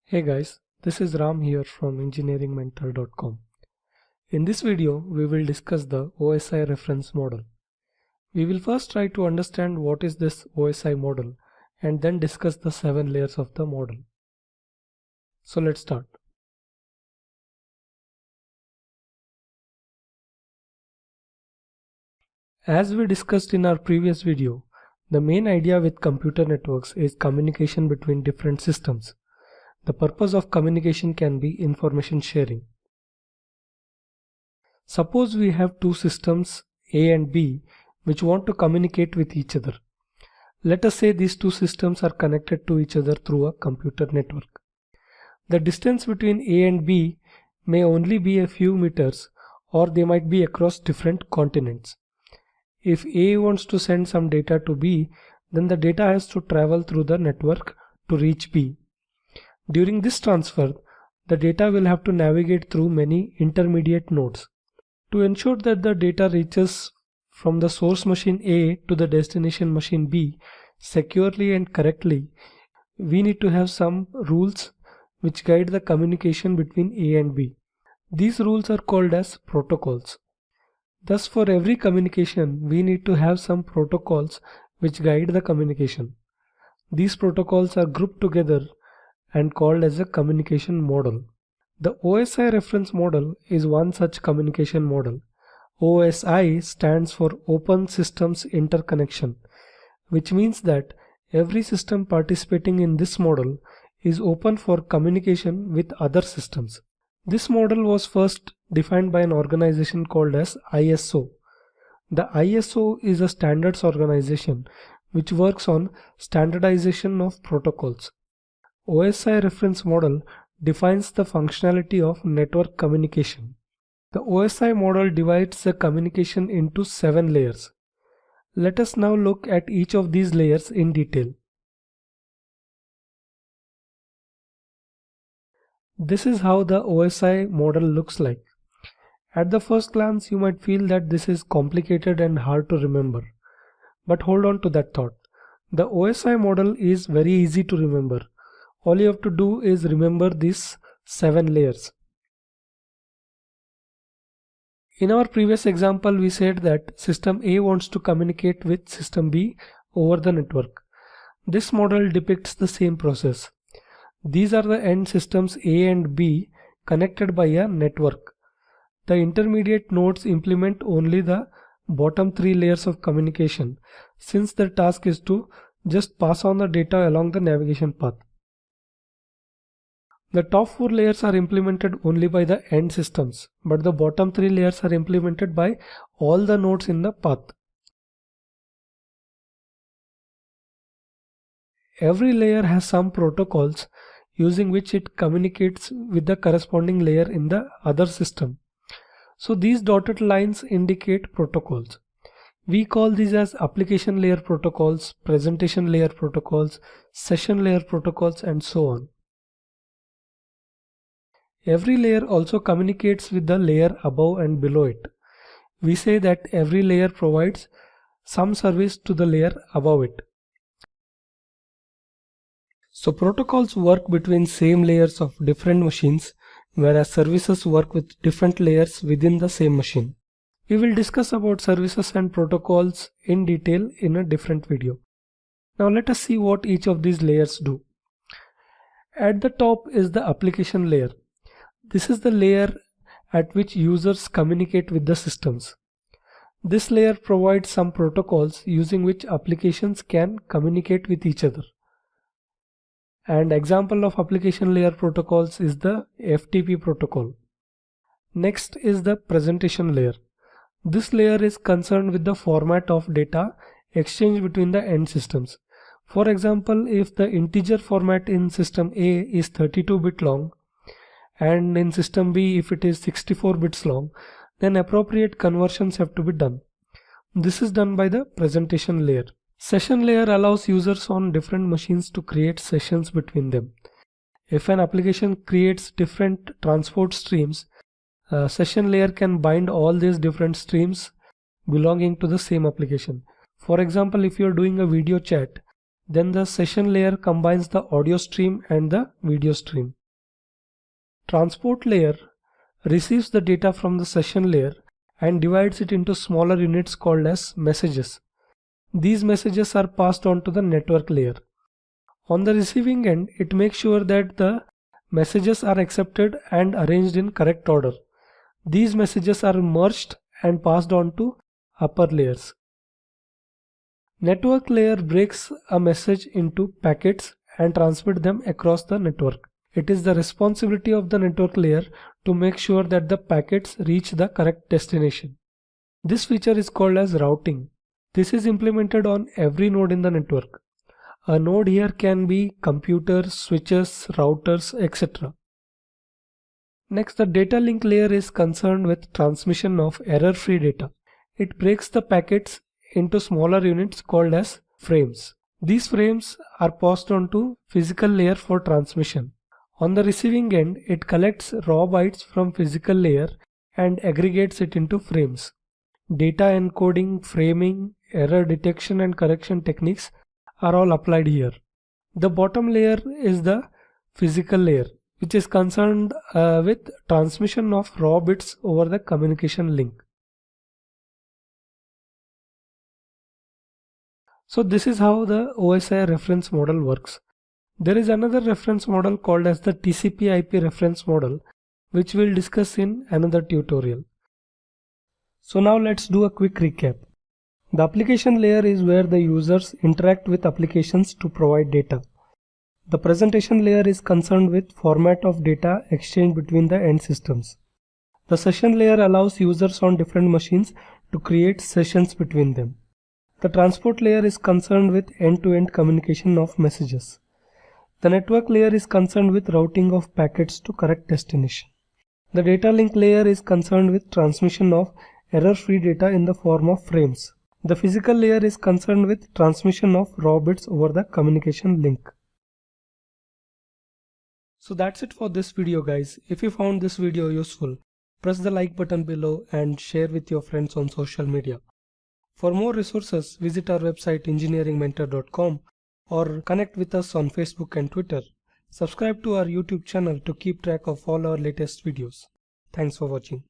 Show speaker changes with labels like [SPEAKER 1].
[SPEAKER 1] Hey guys, this is Ram here from engineeringmentor.com. In this video, we will discuss the OSI reference model. We will first try to understand what is this OSI model and then discuss the 7 layers of the model. So let's start. As we discussed in our previous video, the main idea with computer networks is communication between different systems. The purpose of communication can be information sharing. Suppose we have two systems A and B which want to communicate with each other. Let us say these two systems are connected to each other through a computer network. The distance between A and B may only be a few meters, or they might be across different continents. If A wants to send some data to B, then the data has to travel through the network to reach B. During this transfer, the data will have to navigate through many intermediate nodes. To ensure that the data reaches from the source machine A to the destination machine B securely and correctly, we need to have some rules which guide the communication between A and B. These rules are called as protocols. Thus, for every communication, we need to have some protocols which guide the communication. These protocols are grouped together and called as a communication model. The OSI reference model is one such communication model. OSI stands for Open Systems Interconnection, which means that every system participating in this model is open for communication with other systems. This model was first defined by an organization called as ISO. The ISO is a standards organization which works on standardization of protocols. OSI reference model defines the functionality of network communication. The OSI model divides the communication into 7 layers. Let us now look at each of these layers in detail. This is how the OSI model looks like. At the first glance, you might feel that this is complicated and hard to remember. But hold on to that thought. The OSI model is very easy to remember. All you have to do is remember these 7 layers. In our previous example, we said that system A wants to communicate with system B over the network. This model depicts the same process. These are the end systems A and B connected by a network. The intermediate nodes implement only the bottom 3 layers of communication, since their task is to just pass on the data along the navigation path. The top 4 layers are implemented only by the end systems, but the bottom 3 layers are implemented by all the nodes in the path. Every layer has some protocols using which it communicates with the corresponding layer in the other system. So these dotted lines indicate protocols. We call these as application layer protocols, presentation layer protocols, session layer protocols, and so on. Every layer also communicates with the layer above and below it. We say that every layer provides some service to the layer above it. So protocols work between same layers of different machines, whereas services work with different layers within the same machine. We will discuss about services and protocols in detail in a different video. Now let us see what each of these layers do. At the top is the application layer. This is the layer at which users communicate with the systems. This layer provides some protocols using which applications can communicate with each other. An example of application layer protocols is the FTP protocol. Next is the presentation layer. This layer is concerned with the format of data exchanged between the end systems. For example, if the integer format in system A is 32-bit long and in system B if it is 64 bits long, then appropriate conversions have to be done. This is done by the presentation layer. Session layer allows users on different machines to create sessions between them. If an application creates different transport streams, a session layer can bind all these different streams belonging to the same application. For example, if you are doing a video chat, Then the session layer combines the audio stream and the video stream. Transport layer receives the data from the session layer and divides it into smaller units called as messages. These messages are passed on to the network layer. On the receiving end, it makes sure that the messages are accepted and arranged in correct order. These messages are merged and passed on to upper layers. Network layer breaks a message into packets and transmits them across the network. It is the responsibility of the network layer to make sure that the packets reach the correct destination. This feature is called as routing. This is implemented on every node in the network. A node here can be computers, switches, routers, etc. Next, the data link layer is concerned with transmission of error-free data. It breaks the packets into smaller units called as frames. These frames are passed on to physical layer for transmission. On the receiving end, it collects raw bytes from physical layer and aggregates it into frames. Data encoding, framing, error detection and correction techniques are all applied here. The bottom layer is the physical layer, which is concerned with transmission of raw bits over the communication link. So this is how the OSI reference model works. There is another reference model called as the TCP/IP reference model, which we'll discuss in another tutorial. So now let's do a quick recap. The application layer is where the users interact with applications to provide data. The presentation layer is concerned with format of data exchanged between the end systems. The session layer allows users on different machines to create sessions between them. The transport layer is concerned with end-to-end communication of messages. The network layer is concerned with routing of packets to correct destination. The data link layer is concerned with transmission of error-free data in the form of frames. The physical layer is concerned with transmission of raw bits over the communication link. So that's it for this video, guys. If you found this video useful, press the like button below and share with your friends on social media. For more resources, visit our website engineeringmentor.com or connect with us on Facebook and Twitter. Subscribe to our YouTube channel to keep track of all our latest videos. Thanks for watching.